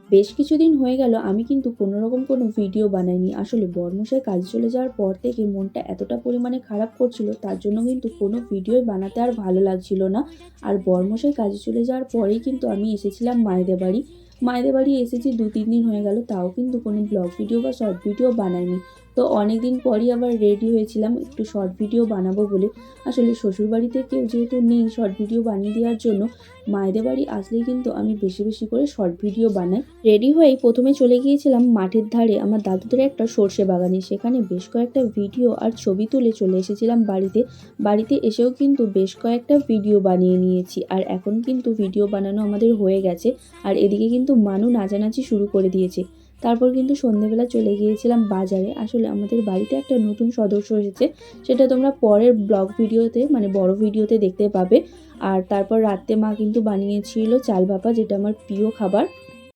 বেশ কিছুদিন হয়ে গেল আমি কিন্তু কোনোরকম কোনো ভিডিও বানাইনি। আসলে বরমশাই কাজে চলে যাওয়ার পর থেকে মনটা এতটা পরিমাণে খারাপ করছিল, তার জন্য কিন্তু কোনো ভিডিওই বানাতে আর ভালো লাগছিল না। আর বরমশাই কাজে চলে যাওয়ার পরেই কিন্তু আমি এসেছিলাম মায়েদের বাড়ি। মায়েদের বাড়ি এসেছি ২-৩ দিন হয়ে গেল, তাও কিন্তু কোনো ব্লগ ভিডিও বা শর্ট ভিডিও বানাইনি। তো অনেকদিন পরই আবার রেডি হয়েছিলাম একটু শর্ট ভিডিও বানাবো বলে। আসলে শ্বশুরবাড়িতে কেউ যেহেতু নেই শর্ট ভিডিও বানিয়ে দেওয়ার জন্য, মায়েদের বাড়ি আসলেই কিন্তু আমি বেশি বেশি করে শর্ট ভিডিও বানাই। রেডি হয়েই প্রথমে চলে গিয়েছিলাম মাঠের ধারে আমার দাদুদের একটা সর্ষে বাগানে। সেখানে বেশ কয়েকটা ভিডিও আর ছবি তুলে চলে এসেছিলাম বাড়িতে। বাড়িতে এসেও কিন্তু বেশ কয়েকটা ভিডিও বানিয়ে নিয়েছি। আর এখন কিন্তু ভিডিও বানানো আমাদের হয়ে গেছে। আর এদিকে কিন্তু মানু নাচানাচি শুরু করে দিয়েছে। তারপর কিন্তু সন্ধ্যেবেলা চলে গিয়েছিলাম বাজারে। আসলে আমাদের বাড়িতে একটা নতুন সদস্য এসেছে, সেটা তোমরা পরের ব্লগ ভিডিওতে মানে বড় ভিডিওতে দেখতে পাবে। আর তারপর রাত্রে মা কিন্তু বানিয়েছিল চাল ভাপা, যেটা আমার প্রিয় খাবার।